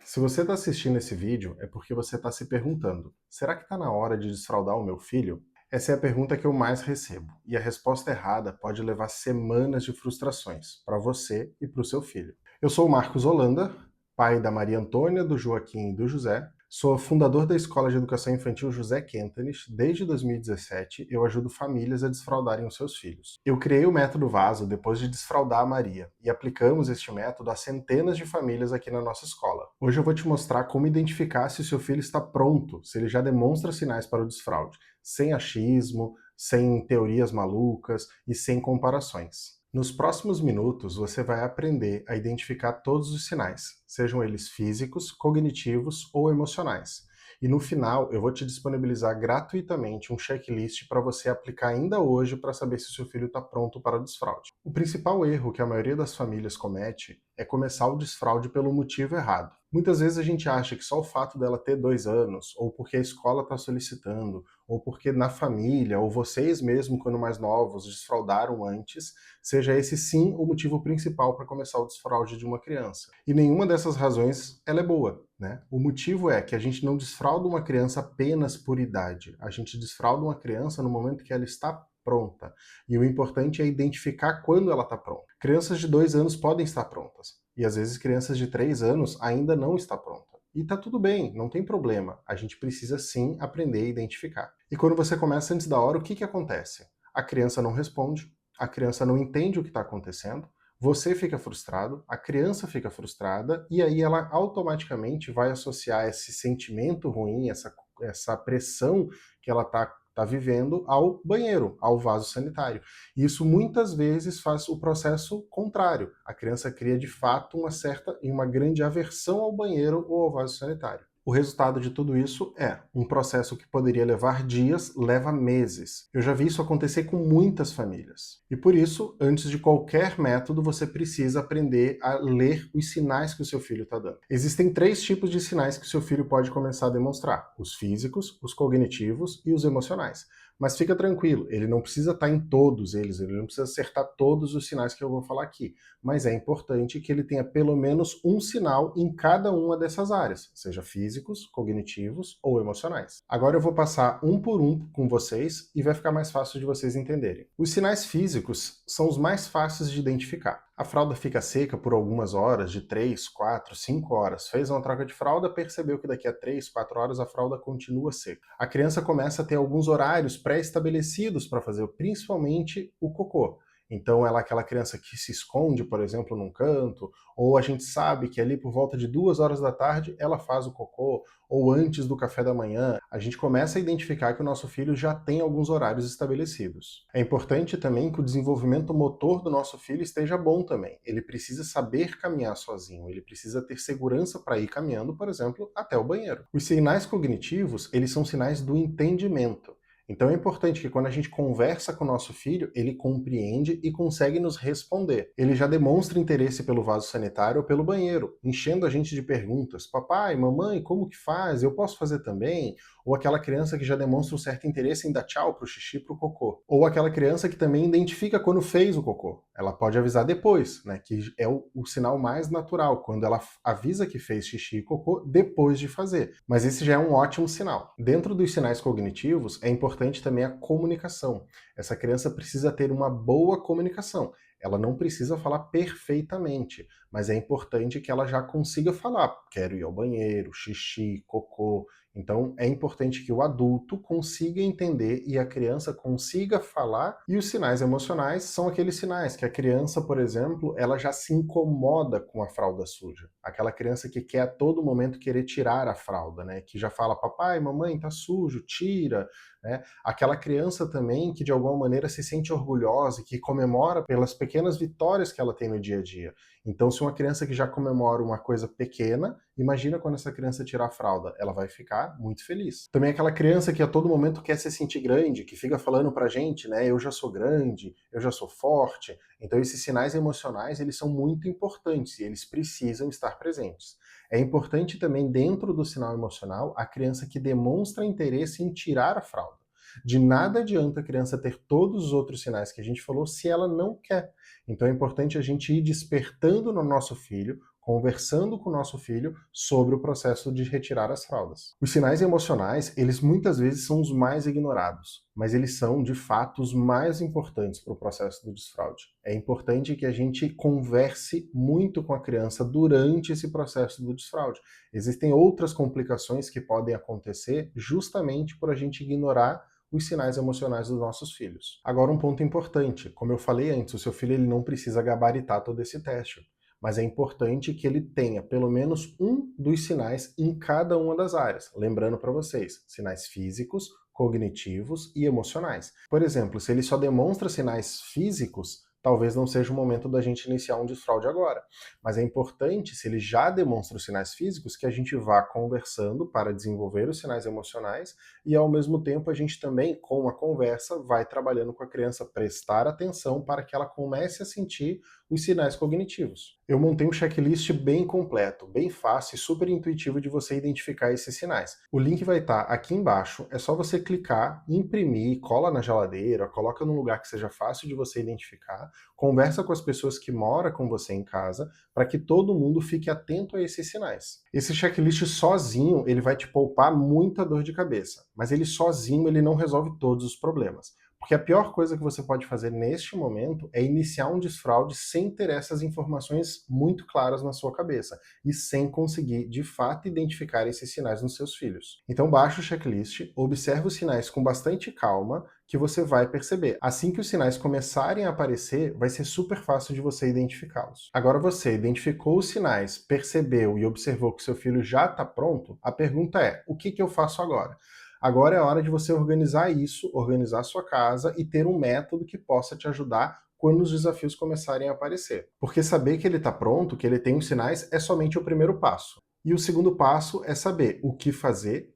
Se você está assistindo esse vídeo, é porque você está se perguntando: será que está na hora de desfraldar o meu filho? Essa é a pergunta que eu mais recebo, e a resposta errada pode levar semanas de frustrações para você e para o seu filho. Eu sou o Marcos Holanda, pai da Maria Antônia, do Joaquim e do José. Sou fundador da Escola de Educação Infantil José Quentenes. Desde 2017, eu ajudo famílias a desfraldarem os seus filhos. Eu criei o método Vaso depois de desfraldar a Maria, e aplicamos este método a centenas de famílias aqui na nossa escola. Hoje eu vou te mostrar como identificar se o seu filho está pronto, se ele já demonstra sinais para o desfraude, sem achismo, sem teorias malucas e sem comparações. Nos próximos minutos, você vai aprender a identificar todos os sinais, sejam eles físicos, cognitivos ou emocionais. E no final, eu vou te disponibilizar gratuitamente um checklist para você aplicar ainda hoje para saber se o seu filho está pronto para o desfraude. O principal erro que a maioria das famílias comete é começar o desfraude pelo motivo errado. Muitas vezes a gente acha que só o fato dela ter 2 anos, ou porque a escola está solicitando, ou porque na família, ou vocês mesmo, quando mais novos, desfraldaram antes, seja esse sim o motivo principal para começar o desfraude de uma criança. E nenhuma dessas razões ela é boa, né? O motivo é que a gente não desfralda uma criança apenas por idade, a gente desfralda uma criança no momento que ela está pronta. E o importante é identificar quando ela está pronta. Crianças de 2 anos podem estar prontas, e às vezes crianças de 3 anos ainda não está pronta. E tá tudo bem, não tem problema. A gente precisa sim aprender a identificar. E quando você começa antes da hora, o que acontece? A criança não responde, a criança não entende o que está acontecendo, você fica frustrado, a criança fica frustrada, e aí ela automaticamente vai associar esse sentimento ruim, essa pressão que ela está vivendo ao banheiro, ao vaso sanitário. E isso muitas vezes faz o processo contrário. A criança cria de fato uma certa e uma grande aversão ao banheiro ou ao vaso sanitário. O resultado de tudo isso é um processo que poderia levar dias, leva meses. Eu já vi isso acontecer com muitas famílias. E por isso, antes de qualquer método, você precisa aprender a ler os sinais que o seu filho está dando. Existem 3 tipos de sinais que o seu filho pode começar a demonstrar: os físicos, os cognitivos e os emocionais. Mas fica tranquilo, ele não precisa estar em todos eles, ele não precisa acertar todos os sinais que eu vou falar aqui. Mas é importante que ele tenha pelo menos um sinal em cada uma dessas áreas, seja físicos, cognitivos ou emocionais. Agora eu vou passar um por um com vocês e vai ficar mais fácil de vocês entenderem. Os sinais físicos são os mais fáceis de identificar. A fralda fica seca por algumas horas, de 3, 4, 5 horas. Fez uma troca de fralda, percebeu que daqui a 3, 4 horas a fralda continua seca. A criança começa a ter alguns horários pré-estabelecidos para fazer, principalmente o cocô. Então ela é aquela criança que se esconde, por exemplo, num canto, ou a gente sabe que ali por volta de 2 horas da tarde ela faz o cocô, ou antes do café da manhã, a gente começa a identificar que o nosso filho já tem alguns horários estabelecidos. É importante também que o desenvolvimento motor do nosso filho esteja bom também. Ele precisa saber caminhar sozinho, ele precisa ter segurança para ir caminhando, por exemplo, até o banheiro. Os sinais cognitivos, eles são sinais do entendimento. Então é importante que quando a gente conversa com o nosso filho, ele compreende e consegue nos responder. Ele já demonstra interesse pelo vaso sanitário ou pelo banheiro, enchendo a gente de perguntas. Papai, mamãe, como que faz? Eu posso fazer também? Ou aquela criança que já demonstra um certo interesse em dar tchau pro xixi e pro cocô. Ou aquela criança que também identifica quando fez o cocô. Ela pode avisar depois, né? Que é o sinal mais natural, quando ela avisa que fez xixi e cocô depois de fazer. Mas esse já é um ótimo sinal. Dentro dos sinais cognitivos, é importante também a comunicação. Essa criança precisa ter uma boa comunicação. Ela não precisa falar perfeitamente, mas é importante que ela já consiga falar. Quero ir ao banheiro, xixi, cocô. Então é importante que o adulto consiga entender e a criança consiga falar. E os sinais emocionais são aqueles sinais que a criança, por exemplo, ela já se incomoda com a fralda suja. Aquela criança que quer a todo momento querer tirar a fralda, né? Que já fala, papai, mamãe, tá sujo, tira. Né? Aquela criança também que de alguma maneira se sente orgulhosa e que comemora pelas pequenas vitórias que ela tem no dia a dia. Então, se uma criança que já comemora uma coisa pequena, imagina quando essa criança tirar a fralda, ela vai ficar muito feliz. Também aquela criança que a todo momento quer se sentir grande, que fica falando pra gente, né, eu já sou grande, eu já sou forte. Então esses sinais emocionais, eles são muito importantes e eles precisam estar presentes. É importante também, dentro do sinal emocional, a criança que demonstra interesse em tirar a fralda. De nada adianta a criança ter todos os outros sinais que a gente falou se ela não quer. Então é importante a gente ir despertando no nosso filho conversando com o nosso filho sobre o processo de retirar as fraldas. Os sinais emocionais, eles muitas vezes são os mais ignorados, mas eles são, de fato, os mais importantes para o processo do desfraude. É importante que a gente converse muito com a criança durante esse processo do desfraude. Existem outras complicações que podem acontecer justamente por a gente ignorar os sinais emocionais dos nossos filhos. Agora, um ponto importante, como eu falei antes, o seu filho ele não precisa gabaritar todo esse teste, mas é importante que ele tenha pelo menos um dos sinais em cada uma das áreas. Lembrando para vocês, sinais físicos, cognitivos e emocionais. Por exemplo, se ele só demonstra sinais físicos, talvez não seja o momento da gente iniciar um desfraude agora. Mas é importante, se ele já demonstra os sinais físicos, que a gente vá conversando para desenvolver os sinais emocionais e, ao mesmo tempo, a gente também, com a conversa, vai trabalhando com a criança, prestar atenção para que ela comece a sentir os sinais cognitivos. Eu montei um checklist bem completo, bem fácil e super intuitivo de você identificar esses sinais. O link vai estar aqui embaixo, é só você clicar, imprimir, cola na geladeira, coloca num lugar que seja fácil de você identificar, conversa com as pessoas que moram com você em casa, para que todo mundo fique atento a esses sinais. Esse checklist sozinho, ele vai te poupar muita dor de cabeça, mas ele sozinho ele não resolve todos os problemas. Porque a pior coisa que você pode fazer neste momento é iniciar um desfraude sem ter essas informações muito claras na sua cabeça e sem conseguir, de fato, identificar esses sinais nos seus filhos. Então baixa o checklist, observe os sinais com bastante calma, que você vai perceber. Assim que os sinais começarem a aparecer, vai ser super fácil de você identificá-los. Agora você identificou os sinais, percebeu e observou que seu filho já está pronto, a pergunta é, o que eu faço agora? Agora é a hora de você organizar isso, organizar a sua casa e ter um método que possa te ajudar quando os desafios começarem a aparecer. Porque saber que ele está pronto, que ele tem os sinais, é somente o primeiro passo. E o segundo passo é saber o que fazer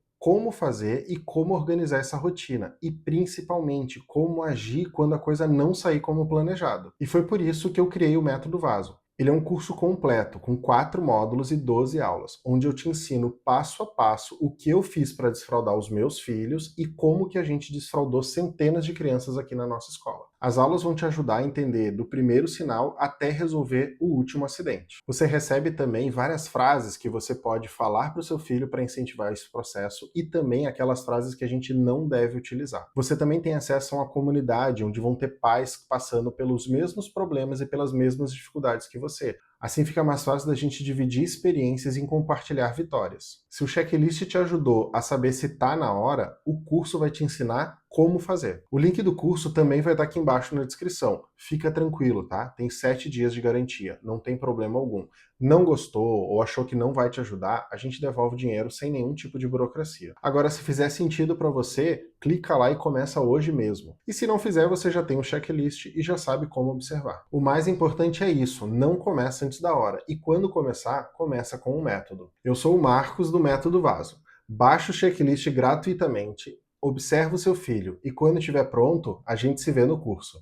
e como organizar essa rotina. E principalmente, como agir quando a coisa não sair como planejado. E foi por isso que eu criei o Método Vaso. Ele é um curso completo, com 4 módulos e 12 aulas, onde eu te ensino passo a passo o que eu fiz para desfraudar os meus filhos e como que a gente desfraudou centenas de crianças aqui na nossa escola. As aulas vão te ajudar a entender do primeiro sinal até resolver o último acidente. Você recebe também várias frases que você pode falar para o seu filho para incentivar esse processo e também aquelas frases que a gente não deve utilizar. Você também tem acesso a uma comunidade onde vão ter pais passando pelos mesmos problemas e pelas mesmas dificuldades que você. Assim fica mais fácil da gente dividir experiências e compartilhar vitórias. Se o checklist te ajudou a saber se está na hora, o curso vai te ensinar como fazer. O link do curso também vai estar aqui embaixo na descrição. Fica tranquilo, tá? Tem 7 dias de garantia, não tem problema algum. Não gostou ou achou que não vai te ajudar, a gente devolve o dinheiro sem nenhum tipo de burocracia. Agora, se fizer sentido para você, clica lá e começa hoje mesmo. E se não fizer, você já tem o checklist e já sabe como observar. O mais importante é isso, não começa antes da hora. E quando começar, começa com um método. Eu sou o Marcos do Método Vaso. Baixa o checklist gratuitamente, observa o seu filho e quando estiver pronto, a gente se vê no curso.